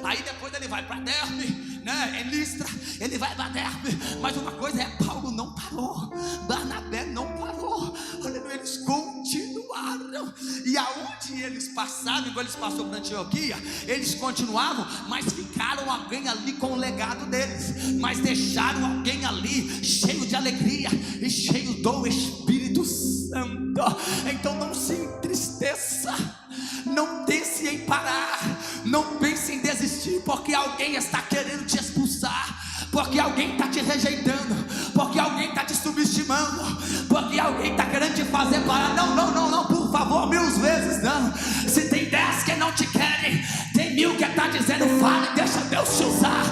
Aí depois ele vai para Derbe, né? Em Listra, ele vai para Derbe. Mas uma coisa é, Paulo não parou, Barnabé não parou. Aleluia, eles continuaram. E aonde eles passaram, igual eles passaram para Antioquia, eles continuavam, mas ficaram alguém ali com o legado deles. Mas deixaram alguém ali cheio de alegria e cheio do Espírito Santo. Então não se entristeça, não pense em parar, não pense em desistir, porque alguém está querendo te expulsar, porque alguém está te rejeitando, porque alguém está te subestimando, porque alguém está querendo te fazer parar. Não, por favor, 1000 vezes não. Se tem 10 que não te querem, tem 1000 que está dizendo fale, deixa Deus te usar.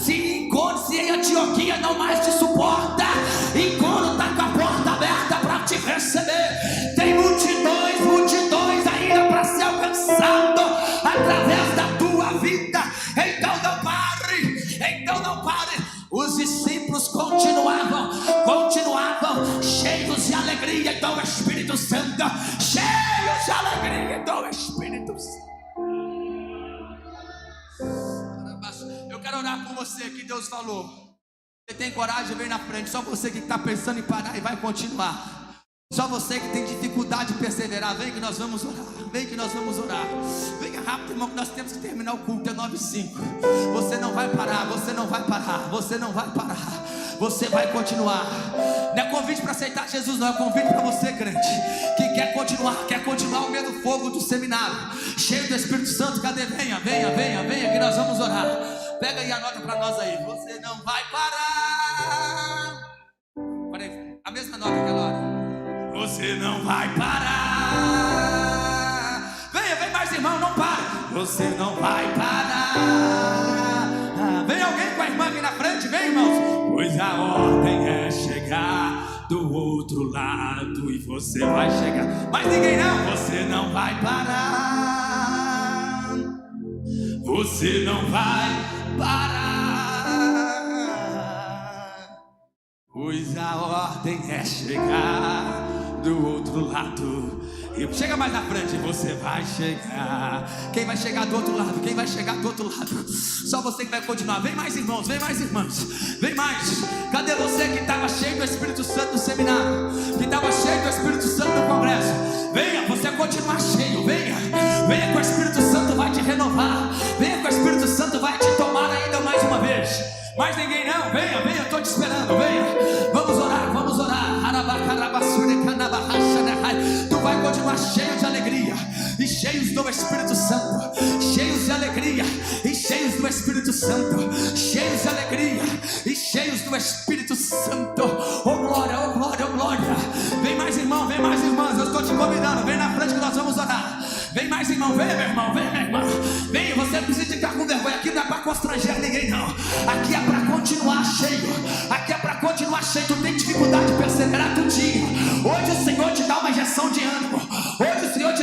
Se em Antioquia não mais te suporta, Icônio está com a porta aberta para te receber. Tem multidões ainda para ser alcançado através da tua vida. Então não pare. Os discípulos continuavam cheios de alegria do Espírito Santo, cheios de alegria do Espírito Santo. Eu quero orar por você que Deus falou. Você tem coragem, vem na frente. Só você que está pensando em parar e vai continuar. Só você que tem dificuldade de perseverar, vem que nós vamos orar. Venha rápido, irmão, que nós temos que terminar o culto, é 9h05. Você não vai parar. Você vai continuar. Não é convite para aceitar Jesus, não, é convite para você, crente, que quer continuar o mesmo fogo do seminário, cheio do Espírito Santo. Cadê? Venha, que nós vamos orar. Pega aí, anota para nós aí. Você não vai parar. A mesma nota aquela hora. Você não vai parar. Vem mais, irmão, não para. Você não vai parar. Vem alguém com a irmã aqui na frente, vem, irmãos. Pois a ordem é chegar do outro lado e você vai chegar. Mas ninguém não. Você não vai parar. Você não vai parar. Pois a ordem é chegar do outro lado. E chega mais na frente, você vai chegar. Quem vai chegar do outro lado? Só você que vai continuar. Vem mais, irmãos, vem mais, irmãs. Vem mais. Cadê você que estava cheio do Espírito Santo no seminário, que estava cheio do Espírito Santo no congresso? Venha, você continuar cheio. Venha que o Espírito Santo vai te renovar. Venha que o Espírito Santo vai te tomar ainda mais uma vez. Mas ninguém não, venha, eu estou te esperando, venha. Vamos orar. Tu vai continuar cheio de alegria e cheios do Espírito Santo, cheios de alegria e cheios do Espírito Santo, cheios de alegria e cheios do Espírito Santo. Oh glória. Vem mais, irmão, vem mais, irmãs. Eu estou te convidando, vem na frente que nós vamos orar. Vem mais, irmão, vem, meu irmão, vem, minha irmã. Vem, você não precisa ficar com vergonha. Aqui não é para constranger ninguém, não. Aqui é para continuar cheio. Tu tem dificuldade de perseverar tudinho. Hoje o Senhor te dá uma injeção de ânimo. Hoje o Senhor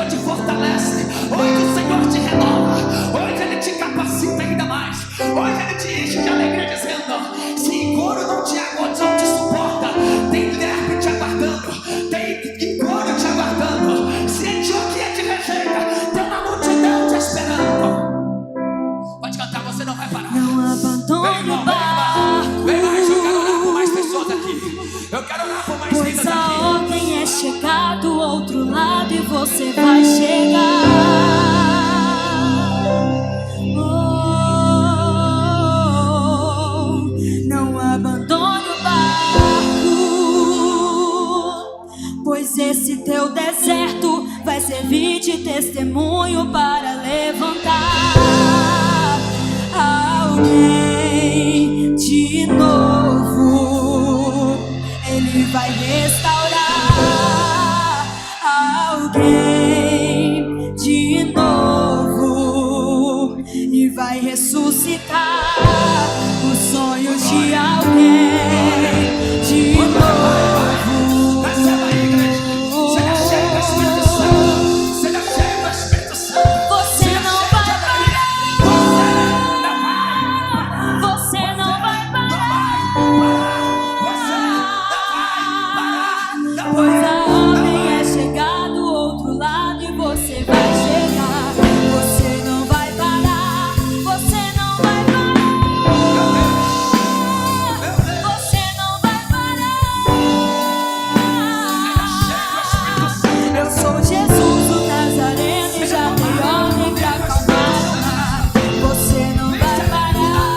te fortalece. Hoje o Senhor te renova. Hoje Ele te capacita ainda mais. Hoje Ele te enche de alegria dizendo: se Icônio não te suporta, tem Derbe te aguardando, tem Icônio te aguardando. Se Antioquia te rejeita, tem uma multidão te esperando. Pode cantar, você não vai parar. Não abandone o barco. Vem mais, eu quero orar por mais pessoas aqui. Eu quero orar por mais vidas aqui. ressuscitar os sonhos de alguém de novo. Receba aí, igreja. Seja cheio do Espírito Santo. Seja cheio do Espírito Santo. Você não vai parar. Você não vai parar. Pois a ordem é chegar do outro lado e você vai chegar. Você não vai parar. Você não vai parar. Você não vai parar. Eu sou Jesus o Nazareno e já dei ordem pra acalmar o mar. Você não vai parar.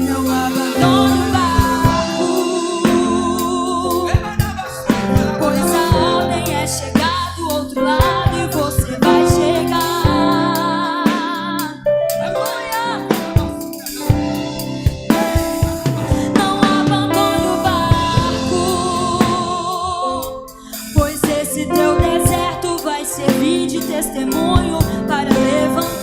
Não abandone o barco, pois a ordem é chegar do outro lado e você vai chegar. Aleluia. Não abandone o barco, pois esse teu deserto vai servir de testemunho para levantar